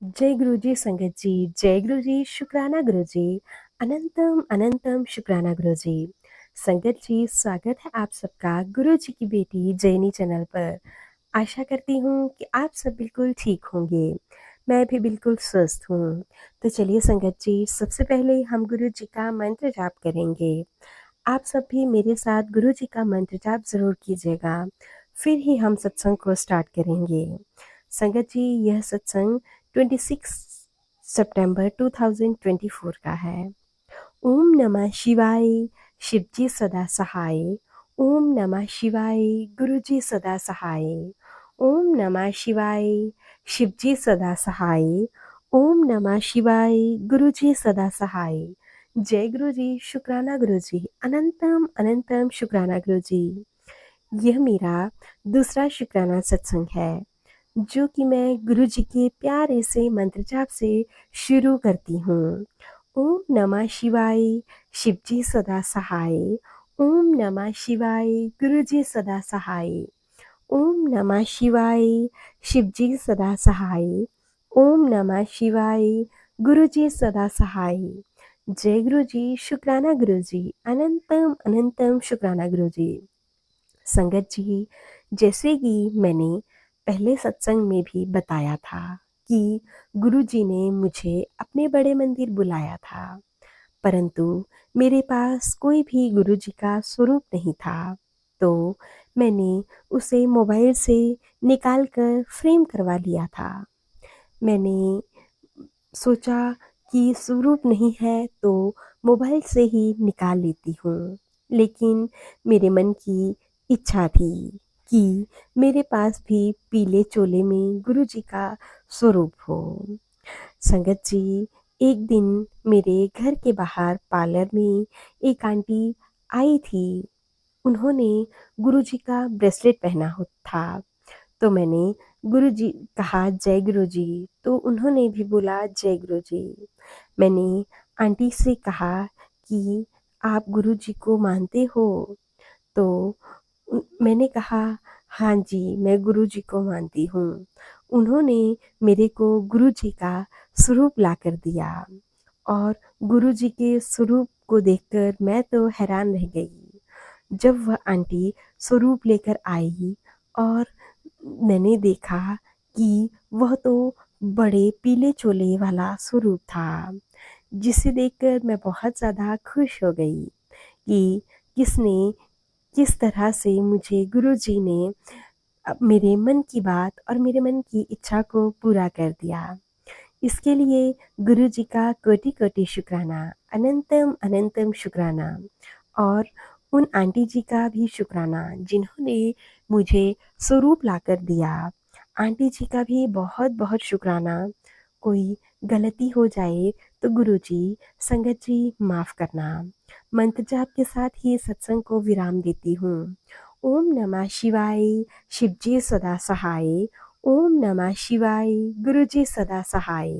जय गुरु जी संगत जी, जय गुरु जी, शुक्राना गुरु जी, अनंतम अनंतम शुक्राना गुरु जी। संगत जी, स्वागत है आप सबका गुरु जी की बेटी जैनी चैनल पर। आशा करती हूँ कि आप सब बिल्कुल ठीक होंगे। मैं भी बिल्कुल स्वस्थ हूँ। तो चलिए संगत जी, सबसे पहले हम गुरु जी का मंत्र जाप करेंगे। आप सब भी मेरे साथ गुरु जी का मंत्र जाप जरूर कीजिएगा, फिर ही हम सत्संग को स्टार्ट करेंगे। संगत जी, यह सत्संग 26 सितंबर 2024 का है। ओम नमः शिवाय, शिवजी सदा सहाय। ओम नमः शिवाय, गुरुजी सदा सहाय। ओम नमः शिवाय, शिवजी सदा सहाय। ओम नमः शिवाय, गुरुजी सदा सहाय। जय गुरु जी, शुक्राना गुरु जी, अनंतम अनंतम शुक्राना गुरु जी। यह मेरा दूसरा शुक्राना सत्संग है जो कि मैं गुरु जी के प्यारे से मंत्र जाप से शुरू करती हूँ। ओम नमः शिवाय, शिवजी सदा सहाय। ओम नमः शिवाय, गुरुजी सदा सहाय। ओम नमः शिवाय, शिवजी सदा सहाय। ओम नमः शिवाय, गुरुजी सदा सहाय। जय गुरु जी, शुक्राना गुरु जी, अनंतम अनंतम शुक्राना गुरु जी। संगत जी, जैसे कि मैंने पहले सत्संग में भी बताया था कि गुरु जी ने मुझे अपने बड़े मंदिर बुलाया था, परंतु मेरे पास कोई भी गुरु जी का स्वरूप नहीं था। तो मैंने उसे मोबाइल से निकाल कर फ्रेम करवा लिया था। मैंने सोचा कि स्वरूप नहीं है तो मोबाइल से ही निकाल लेती हूँ, लेकिन मेरे मन की इच्छा थी कि मेरे पास भी पीले चोले में गुरु जी का स्वरूप हो। संगत जी, एक दिन मेरे घर के बाहर पार्लर में एक आंटी आई थी। उन्होंने गुरु जी का ब्रेसलेट पहना हो था। तो मैंने गुरु जी कहा जय गुरु जी, तो उन्होंने भी बोला जय गुरु जी। मैंने आंटी से कहा कि आप गुरु जी को मानते हो? तो मैंने कहा हाँ जी, मैं गुरु जी को मानती हूँ। उन्होंने मेरे को गुरु जी का स्वरूप ला कर दिया और गुरु जी के स्वरूप को देखकर मैं तो हैरान रह गई। जब वह आंटी स्वरूप लेकर आई और मैंने देखा कि वह तो बड़े पीले चोले वाला स्वरूप था, जिसे देखकर मैं बहुत ज़्यादा खुश हो गई कि किसने किस तरह से मुझे गुरु जी ने मेरे मन की बात और मेरे मन की इच्छा को पूरा कर दिया। इसके लिए गुरु जी का कोटि कोटि शुक्राना, अनंतम अनंतम शुक्राना। और उन आंटी जी का भी शुक्राना जिन्होंने मुझे स्वरूप लाकर दिया। आंटी जी का भी बहुत बहुत शुक्राना। कोई गलती हो जाए तो गुरु जी, संगत जी, माफ़ करना। मंत्र जाप के साथ ही सत्संग को विराम देती हूँ। ओम नमः शिवाय, शिवजी सदा सहाय। ओम नमः शिवाय, गुरुजी सदा सहाय।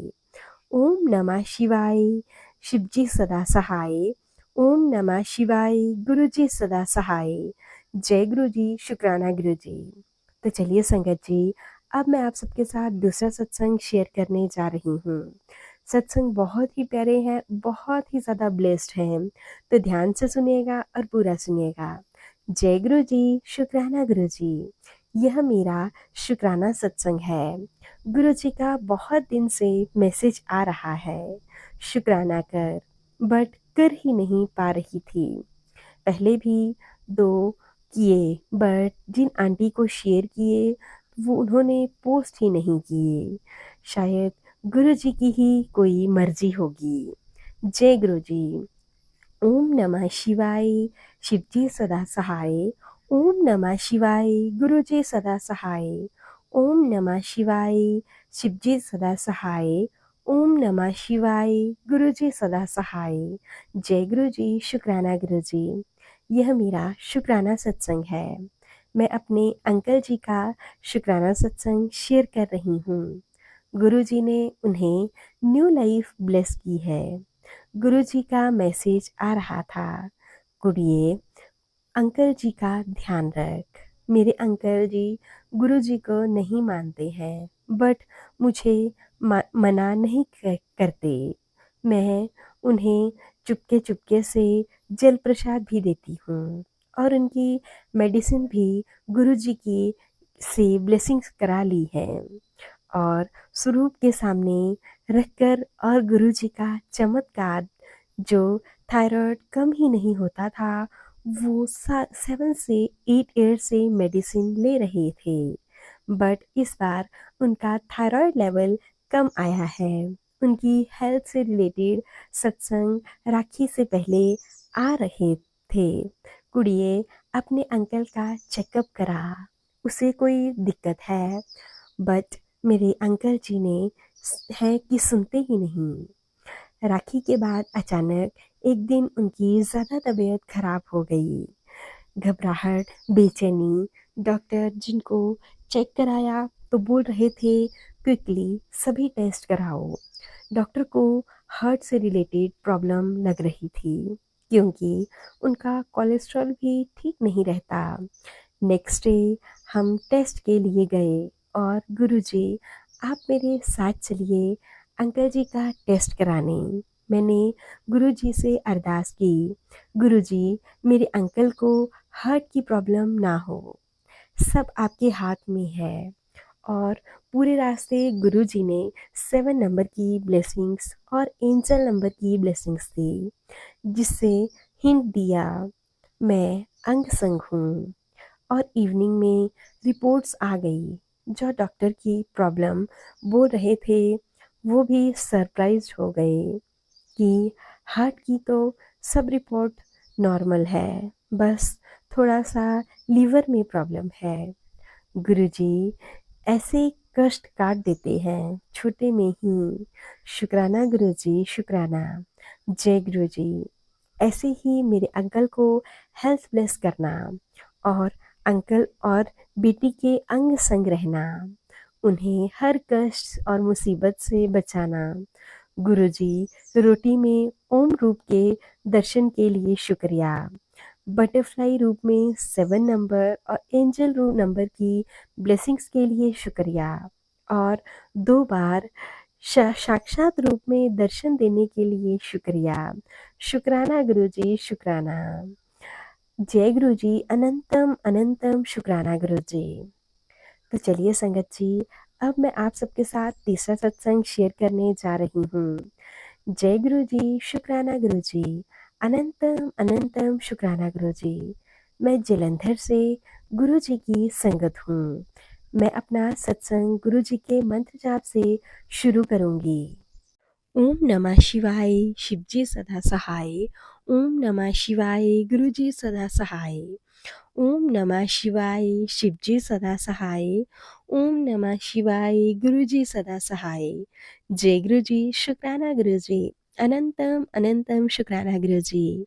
ओम नमः शिवाय, शिवजी सदा सहाय। ओम नमः शिवाय, गुरुजी सदा सहाय। जय गुरु जी, शुक्राना गुरु जी। तो चलिए संगत जी, अब मैं आप सबके साथ दूसरा सत्संग शेयर करने जा रही हूँ। सत्संग बहुत ही प्यारे हैं, बहुत ही ज़्यादा ब्लेस्ड हैं, तो ध्यान से सुनिएगा और पूरा सुनिएगा। जय गुरु जी, शुक्राना गुरु जी। यह मेरा शुक्राना सत्संग है। गुरु जी का बहुत दिन से मैसेज आ रहा है, शुक्राना कर, बट कर ही नहीं पा रही थी। पहले भी 2 किए, बट जिन आंटी को शेयर किए वो उन्होंने पोस्ट ही नहीं किए। शायद गुरु जी की ही कोई मर्जी होगी। जय गुरु जी। ओम नमः शिवाय, शिवजी सदा सहाय। ओम नमः शिवाय, गुरुजी सदा सहाय। ओम नमः शिवाय, शिवजी सदा सहाय। ओम नमः शिवाय, गुरुजी सदा सहाय। जय गुरु जी, शुक्राना गुरु जी। यह मेरा शुक्राना सत्संग है। मैं अपने अंकल जी का शुक्राना सत्संग शेयर कर रही हूँ। गुरु जी ने उन्हें न्यू लाइफ ब्लेस की है। गुरु जी का मैसेज आ रहा था, कुड़िए, अंकल जी का ध्यान रख। मेरे अंकल जी गुरु जी को नहीं मानते हैं, बट मुझे मना नहीं करते। मैं उन्हें चुपके चुपके से जल प्रसाद भी देती हूँ और उनकी मेडिसिन भी गुरुजी की से ब्लेसिंग्स करा ली है और स्वरूप के सामने रखकर और गुरुजी का चमत्कार जो थायराइड कम ही नहीं होता था, वो 7 से 8 ईयर से मेडिसिन ले रहे थे, बट इस बार उनका थायराइड लेवल कम आया है। उनकी हेल्थ से रिलेटेड सत्संग राखी से पहले आ रहे थे। कुड़िए अपने अंकल का चेकअप करा, उसे कोई दिक्कत है, बट मेरे अंकल जी ने है कि सुनते ही नहीं। राखी के बाद अचानक एक दिन उनकी ज़्यादा तबीयत खराब हो गई। घबराहट, बेचैनी, डॉक्टर जिनको चेक कराया तो बोल रहे थे क्विकली सभी टेस्ट कराओ। डॉक्टर को हार्ट से रिलेटेड प्रॉब्लम लग रही थी क्योंकि उनका कोलेस्ट्रॉल भी ठीक नहीं रहता। नेक्स्ट डे हम टेस्ट के लिए गए और गुरुजी आप मेरे साथ चलिए अंकल जी का टेस्ट कराने। मैंने गुरुजी से अरदास की, गुरुजी मेरे अंकल को हार्ट की प्रॉब्लम ना हो, सब आपके हाथ में है। और पूरे रास्ते गुरुजी ने 7 नंबर की ब्लेसिंग्स और एंजल नंबर की ब्लेसिंग्स दी, जिससे हिंट दिया मैं अंग संग हूँ। और इवनिंग में रिपोर्ट्स आ गई, जो डॉक्टर की प्रॉब्लम बोल रहे थे वो भी सरप्राइज हो गए कि हार्ट की तो सब रिपोर्ट नॉर्मल है, बस थोड़ा सा लीवर में प्रॉब्लम है। गुरुजी ऐसे कष्ट काट देते हैं छोटे में ही। शुक्राना गुरुजी, शुक्राना। जय गुरुजी। ऐसे ही मेरे अंकल को हेल्थ ब्लेस करना और अंकल और बेटी के अंग संग रहना, उन्हें हर कष्ट और मुसीबत से बचाना। गुरुजी रोटी में ओम रूप के दर्शन के लिए शुक्रिया, बटरफ्लाई रूप में 7 नंबर और एंजल रूप नंबर की ब्लेसिंग्स के लिए शुक्रिया और 2 बार साक्षात रूप में दर्शन देने के लिए शुक्रिया। शुक्राना गुरुजी, शुक्राना। जय गुरुजी, अनंतम अनंतम शुक्राना गुरुजी। तो चलिए संगत जी, अब मैं आप सबके साथ तीसरा सत्संग शेयर करने जा रही हूँ। जय गुरुजी, शुक्राना गुरुजी, अनंतम अनंतम शुक्राना गुरुजी। मैं जलंधर से गुरुजी की संगत हूँ। मैं अपना सत्संग गुरुजी के मंत्र जाप से शुरू करूँगी। ओम नमः शिवाय, शिवजी सदा सहाय। ओम नमः शिवाय, गुरुजी सदा सहाय। ओम नमः शिवाय, शिवजी सदा सहाय। ओम नमः शिवाय, गुरुजी सदा सहाय। जय गुरुजी, शुक्राना गुरुजी, अनंतम अनंतम शुक्राना गुरुजी।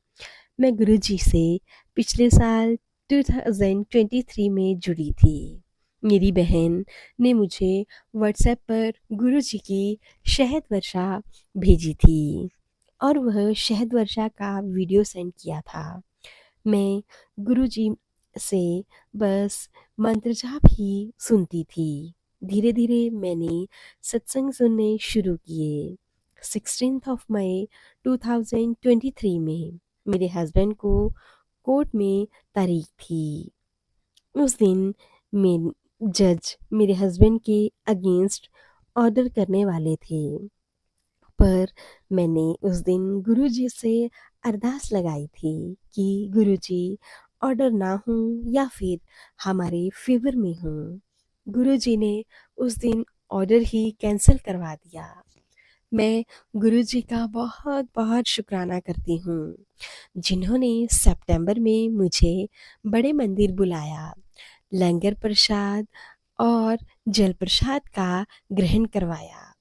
मैं गुरुजी से पिछले साल 2023 में जुड़ी थी। मेरी बहन ने मुझे व्हाट्सएप पर गुरुजी की शहद वर्षा भेजी थी और वह शहद वर्षा का वीडियो सेंड किया था। मैं गुरुजी से बस मंत्र जाप ही सुनती थी। धीरे धीरे मैंने सत्संग सुनने शुरू किए। 16 मई 2023 में मेरे हस्बैंड को कोर्ट में तारीख थी। उस दिन में जज मेरे हस्बैंड के अगेंस्ट ऑर्डर करने वाले थे, पर मैंने उस दिन गुरुजी से अरदास लगाई थी कि गुरुजी ऑर्डर ना हो या फिर हमारे फेवर में हो। गुरुजी ने उस दिन ऑर्डर ही कैंसिल करवा दिया। मैं गुरुजी का बहुत बहुत शुक्राना करती हूँ, जिन्होंने सितंबर में मुझे बड़े मंदिर बुलाया, लंगर प्रसाद और जल प्रसाद का ग्रहण करवाया।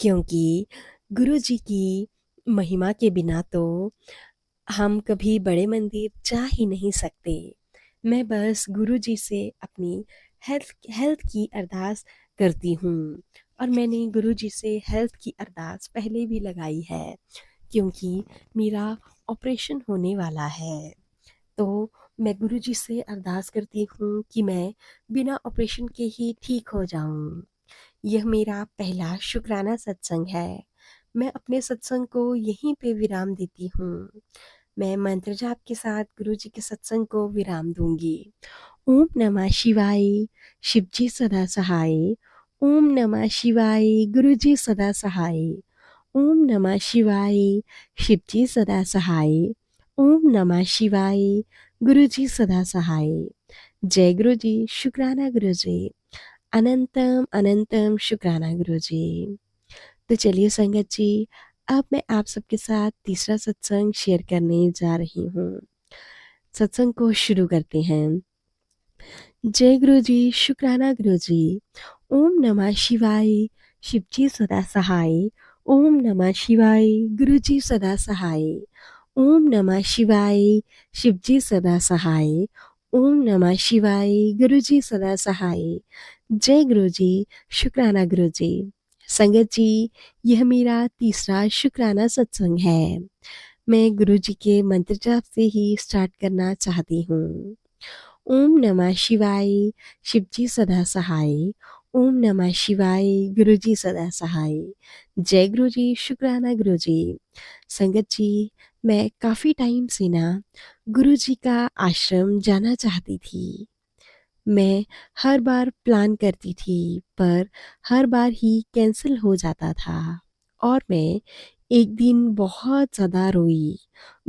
क्योंकि गुरुजी की महिमा के बिना तो हम कभी बड़े मंदिर जा ही नहीं सकते। मैं बस गुरुजी से अपनी हेल्थ की अरदास करती हूँ और मैंने गुरुजी से हेल्थ की अरदास पहले भी लगाई है, क्योंकि मेरा ऑपरेशन होने वाला है। तो मैं गुरुजी से अरदास करती हूँ कि मैं बिना ऑपरेशन के ही ठीक हो जाऊँ। यह मेरा पहला शुक्राना सत्संग है। मैं अपने सत्संग को यहीं पे विराम देती हूँ। मैं मंत्र जाप के साथ गुरु जी के सत्संग को विराम दूंगी। ओम नमः शिवाय। शिव जी सदा सहाय। ओम नमः शिवाय। गुरु जी सदा सहाय। ओम नमः शिवाय। शिव जी सदा सहाय। ओम नमः शिवाय। गुरु जी सदा सहाय। जय गुरु जी। शुक्राना गुरु जी। अनंतम अनंतम शुक्राना गुरु जी। तो चलिए संगत जी, अब मैं आप सबके साथ तीसरा सत्संग शेयर करने जा रही हूँ। सत्संग को शुरू करते हैं। जय गुरु जी। शुक्राना गुरु जी। ओम नमः शिवाय। शिव जी सदा सहाय। ओम नमः शिवाय। गुरु जी सदा सहाय। ओम नमः शिवाय। शिव जी सदा सहाय। ओम नमः शिवाय। गुरु जी सदा सहाय। जय गुरु जी। शुक्राना गुरु जी। संगत जी, यह मेरा तीसरा शुक्राना सत्संग है। मैं गुरु जी के मंत्र जाप से ही स्टार्ट करना चाहती हूँ। ओम नमः शिवाय। शिव जी सदा सहाय। ओम नमः शिवाय। गुरु जी सदा सहाय। जय गुरु जी। शुक्राना गुरु जी। संगत जी, मैं काफ़ी टाइम से ना गुरु जी का आश्रम जाना चाहती थी। मैं हर बार प्लान करती थी, पर हर बार ही कैंसिल हो जाता था और मैं एक दिन बहुत ज़्यादा रोई।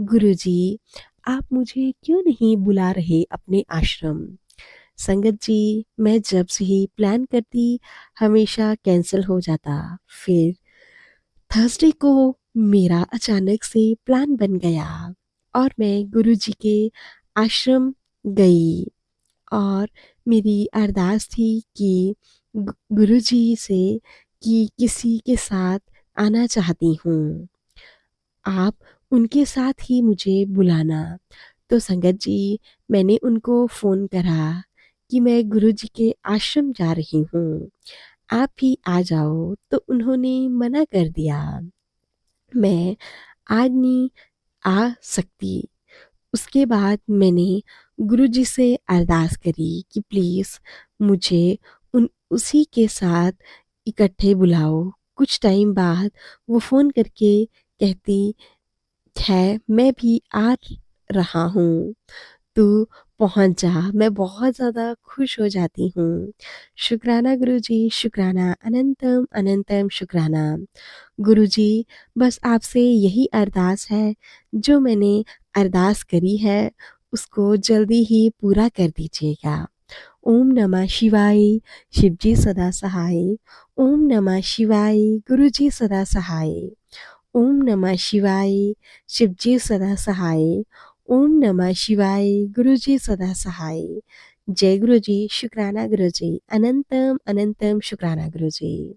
गुरुजी, आप मुझे क्यों नहीं बुला रहे अपने आश्रम? संगत जी, मैं जब से ही प्लान करती हमेशा कैंसिल हो जाता। फिर थर्सडे को मेरा अचानक से प्लान बन गया और मैं गुरुजी के आश्रम गई और मेरी अरदास थी कि गुरुजी से कि किसी के साथ आना चाहती हूँ, आप उनके साथ ही मुझे बुलाना। तो संगत जी, मैंने उनको फ़ोन करा कि मैं गुरुजी के आश्रम जा रही हूँ, आप भी आ जाओ। तो उन्होंने मना कर दिया, मैं आज नहीं आ सकती। उसके बाद मैंने गुरुजी से अरदास करी कि प्लीज़ मुझे उसी के साथ इकट्ठे बुलाओ। कुछ टाइम बाद वो फ़ोन करके कहती है, मैं भी आ रहा हूँ, तू पहुँच जा। मैं बहुत ज़्यादा खुश हो जाती हूँ। शुक्राना गुरुजी। शुक्राना। अनंतम अनंतम शुक्राना। गुरुजी, बस आपसे यही अरदास है, जो मैंने अरदास करी है उसको जल्दी ही पूरा कर दीजिएगा। ओम नमः शिवाय। शिव जी सदा सहाय। ओम नमः शिवाय। गुरु जी सदा सहाय। ओम नमः शिवाय। शिव जी सदा सहाय। ओम नमः शिवाय। गुरु जी सदा सहाय। जय गुरु जी। शुक्राना गुरु जी। अनंतम अनंतम शुक्राना गुरु जी।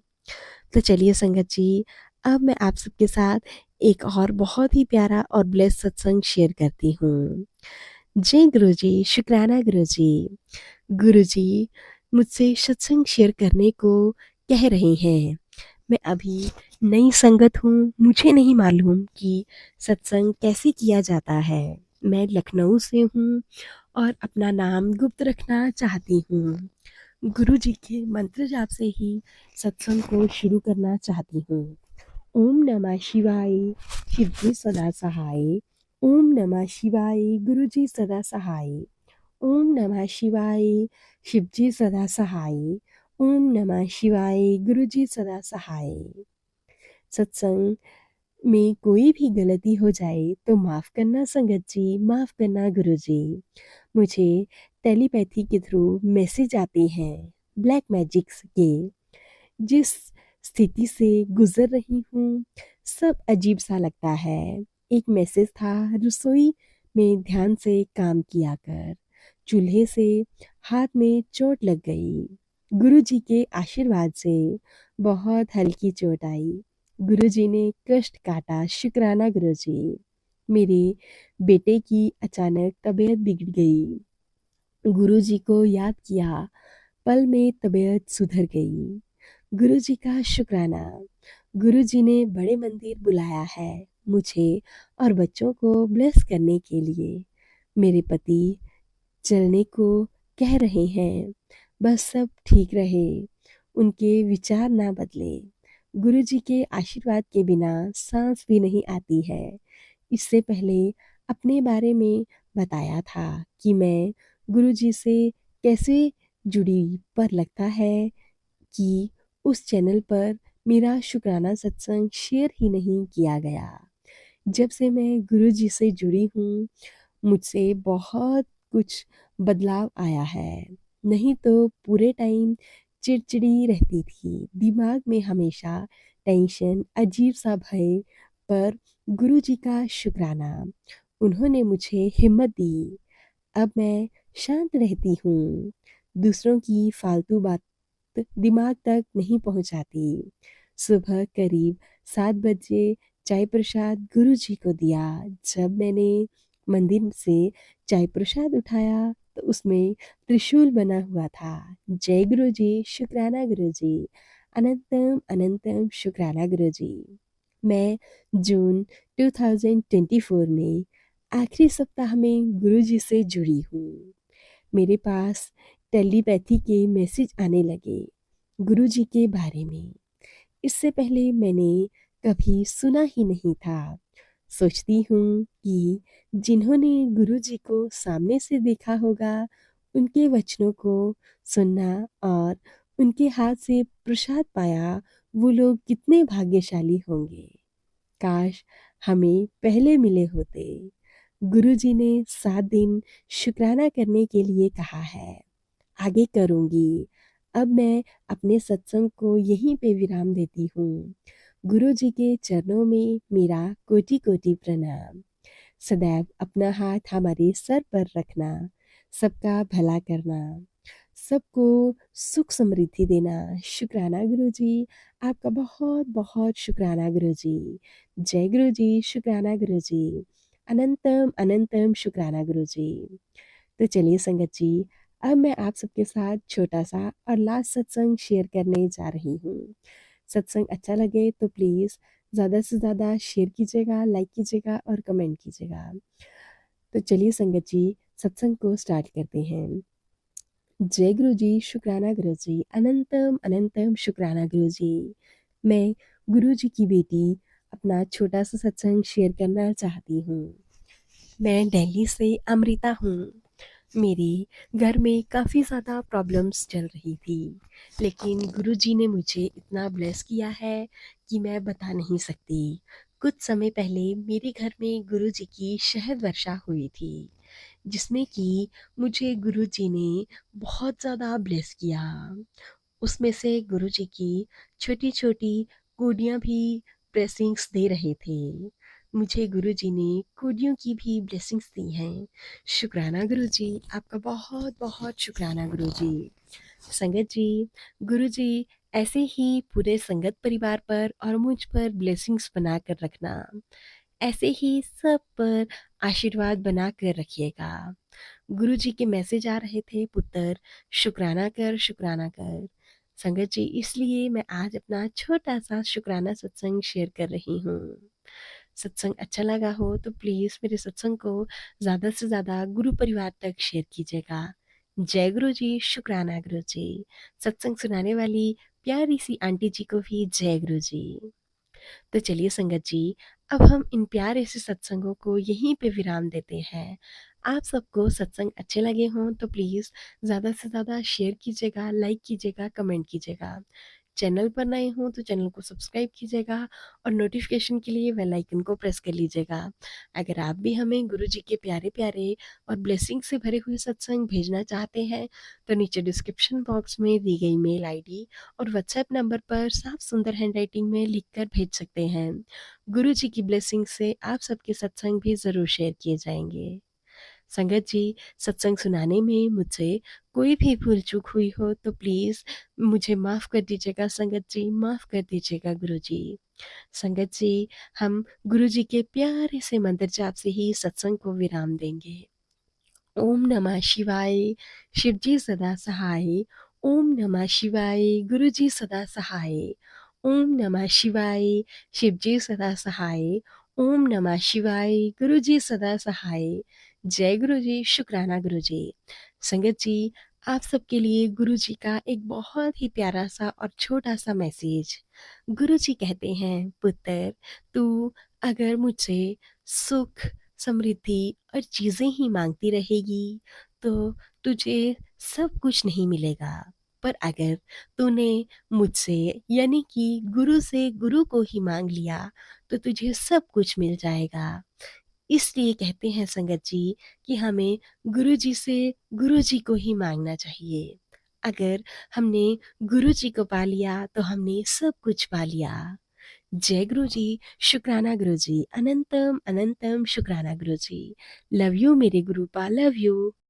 तो चलिए संगत जी, अब मैं आप सबके साथ एक और बहुत ही प्यारा और ब्लेस्ड सत्संग शेयर करती हूँ। जय गुरु जी। शुक्राना गुरु जी। गुरु जी मुझसे सत्संग शेयर करने को कह रहे हैं। मैं अभी नई संगत हूँ, मुझे नहीं मालूम कि सत्संग कैसे किया जाता है। मैं लखनऊ से हूँ और अपना नाम गुप्त रखना चाहती हूँ। गुरु जी के मंत्र जाप से ही सत्संग को शुरू करना चाहती हूँ। ओम नमः शिवाय। शिव जी सदा सहाय। ओम नमः शिवाय। गुरु जी सदा सहाय। ओम नमः शिवाय। शिव जी सदा सहाय। ओम नमः शिवाय। गुरु जी सदा सहाय। सत्संग में कोई भी गलती हो जाए तो माफ़ करना संगत जी, माफ़ करना गुरु जी। मुझे टेलीपैथी के थ्रू मैसेज आते हैं, ब्लैक मैजिक्स के। जिस स्थिति से गुजर रही हूँ, सब अजीब सा लगता है। एक मैसेज था, रसोई में ध्यान से काम किया कर, चूल्हे से हाथ में चोट लग गई। गुरुजी के आशीर्वाद से बहुत हल्की चोट आई। गुरुजी ने कष्ट काटा। शुक्राना गुरुजी। मेरे बेटे की अचानक तबीयत बिगड़ गई। गुरुजी को याद किया, पल में तबीयत सुधर गई। गुरुजी का शुक्राना। गुरुजी ने बड़े मंदिर बुलाया है मुझे और बच्चों को ब्लेस करने के लिए। मेरे पति चलने को कह रहे हैं, बस सब ठीक रहे। उनके विचार ना बदले। गुरु जी के आशीर्वाद के बिना सांस भी नहीं आती है। इससे पहले अपने बारे में बताया था कि मैं गुरु जी से कैसे जुड़ी, पर लगता है कि उस चैनल पर मेरा शुक्राना सत्संग शेयर ही नहीं किया गया। जब से मैं गुरु जी से जुड़ी हूँ, मुझसे बहुत कुछ बदलाव आया है। नहीं तो पूरे टाइम चिड़चिड़ी रहती थी, दिमाग में हमेशा टेंशन, अजीब सा भय। पर गुरु जी का शुक्राना, उन्होंने मुझे हिम्मत दी। अब मैं शांत रहती हूँ, दूसरों की फालतू बात दिमाग तक नहीं पहुंचाती। सुबह करीब 7 बजे चाय प्रसाद गुरु जी को दिया। जब मैंने मंदिर से चाय प्रसाद उठाया तो उसमें त्रिशूल बना हुआ था। जय गुरु जी, शुक्राना गुरु जी, अनंतम अनंतम शुक्राना गुरु जी। मैं जून 2024 में आखिरी सप्ताह में गुरु जी से जुड़ी हूँ। मेरे पास टेलीपैथी के मैसेज आने लगे गुरु जी के बारे में। इससे पहले मैंने कभी सुना ही नहीं था। सोचती हूँ कि जिन्होंने गुरु जी को सामने से देखा होगा, उनके वचनों को सुनना और उनके हाथ से प्रसाद पाया, वो लोग कितने भाग्यशाली होंगे। काश हमें पहले मिले होते। गुरुजी ने 7 दिन शुक्राना करने के लिए कहा है। आगे करूंगी। अब मैं अपने सत्संग को यहीं पे विराम देती हूँ। गुरु जी के चरणों में मेरा कोटि कोटि प्रणाम। सदैव अपना हाथ हमारे सर पर रखना, सबका भला करना, सबको सुख समृद्धि देना। शुक्राना गुरु जी, आपका बहुत बहुत शुक्राना गुरु जी। जय गुरु जी, शुक्राना गुरु जी, अनंतम अनंतम शुक्राना गुरु जी। तो चलिए संगत जी, अब मैं आप सबके साथ छोटा सा और लास्ट सत्संग शेयर करने जा रही हूँ। सत्संग अच्छा लगे तो प्लीज़ ज़्यादा से ज़्यादा शेयर कीजिएगा, लाइक कीजिएगा और कमेंट कीजिएगा। तो चलिए संगत जी, सत्संग को स्टार्ट करते हैं। जय गुरु जी, शुक्राना गुरु जी, अनंतम अनंतम शुक्राना गुरु जी। मैं गुरु जी की बेटी अपना छोटा सा सत्संग शेयर करना चाहती हूँ। मैं दिल्ली से अमृता हूँ। मेरे घर में काफ़ी ज़्यादा प्रॉब्लम्स चल रही थी, लेकिन गुरुजी ने मुझे इतना ब्लेस किया है कि मैं बता नहीं सकती। कुछ समय पहले मेरे घर में गुरुजी की शहद वर्षा हुई थी, जिसमें कि मुझे गुरुजी ने बहुत ज़्यादा ब्लेस किया। उसमें से गुरुजी की छोटी छोटी गुड़ियाँ भी ब्लेसिंग्स दे रहे थे। मुझे गुरुजी ने गुड़ियों की भी ब्लेसिंग्स दी हैं। शुक्राना गुरुजी, आपका बहुत बहुत शुक्राना गुरुजी। संगत जी, गुरुजी ऐसे ही पूरे संगत परिवार पर और मुझ पर ब्लेसिंग्स बनाकर रखना। ऐसे ही सब पर आशीर्वाद बनाकर रखिएगा। गुरुजी के मैसेज आ रहे थे, पुत्र शुक्राना कर, शुक्राना कर। संगत जी, इसलिए मैं आज अपना छोटा सा शुक्राना सत्संग शेयर कर रही हूँ। सत्संग अच्छा लगा हो तो प्लीज़ मेरे सत्संग को ज़्यादा से ज़्यादा गुरु परिवार तक शेयर कीजिएगा। जय गुरु जी, शुक्राना गुरु जी। सत्संग सुनाने वाली प्यारी सी आंटी जी को भी जय गुरु जी। तो चलिए संगत जी, अब हम इन प्यारे से सत्संगों को यहीं पे विराम देते हैं। आप सबको सत्संग अच्छे लगे हों तो प्लीज़ ज़्यादा से ज़्यादा शेयर कीजिएगा, लाइक कीजिएगा, कमेंट कीजिएगा। चैनल पर नए हों तो चैनल को सब्सक्राइब कीजिएगा और नोटिफिकेशन के लिए बेल आइकन को प्रेस कर लीजिएगा। अगर आप भी हमें गुरु जी के प्यारे प्यारे और ब्लेसिंग से भरे हुए सत्संग भेजना चाहते हैं तो नीचे डिस्क्रिप्शन बॉक्स में दी गई मेल आईडी और व्हाट्सएप नंबर पर साफ सुंदर हैंडराइटिंग में लिखकर भेज सकते हैं। गुरु जी की ब्लेसिंग से आप सबके सत्संग भी ज़रूर शेयर किए जाएंगे। संगत जी, सत्संग सुनाने में मुझसे कोई भी भूल चूक हुई हो तो प्लीज़ मुझे माफ़ कर दीजिएगा। संगत जी, माफ़ कर दीजिएगा गुरु जी। संगत जी, हम गुरु जी के प्यारे से मंत्र जाप से ही सत्संग को विराम देंगे। ओम नमः शिवाय, शिवजी सदा सहाय। ओम नमः शिवाय, गुरुजी सदा सहाय। ओम नमः शिवाय, शिवजी सदा सहाय। ओम नमः शिवाय, गुरुजी सदा सहाय। जय गुरुजी, शुक्राना गुरुजी। संगत जी, आप सबके लिए गुरुजी का एक बहुत ही प्यारा-सा और छोटा-सा मैसेज। गुरुजी कहते हैं, "पुत्र, तू अगर मुझसे सुख, समृद्धि और चीज़ें ही माँगती रहेगी, तो तुझे सब कुछ नहीं मिलेगा। पर अगर तूने मुझसे यानी कि गुरु से गुरु को ही माँग लिया, तो तुझे सब कुछ मिल जाएगा।" इसलिए कहते हैं संगत जी कि हमें गुरुजी से गुरुजी को ही माँगना चाहिए। अगर हमने गुरुजी को पा लिया तो हमने सब कुछ पा लिया। जय गुरुजी, शुक्राना गुरुजी, अनंतम अनंतम शुक्राना गुरुजी। लव यू मेरे गुरुपा, लव यू।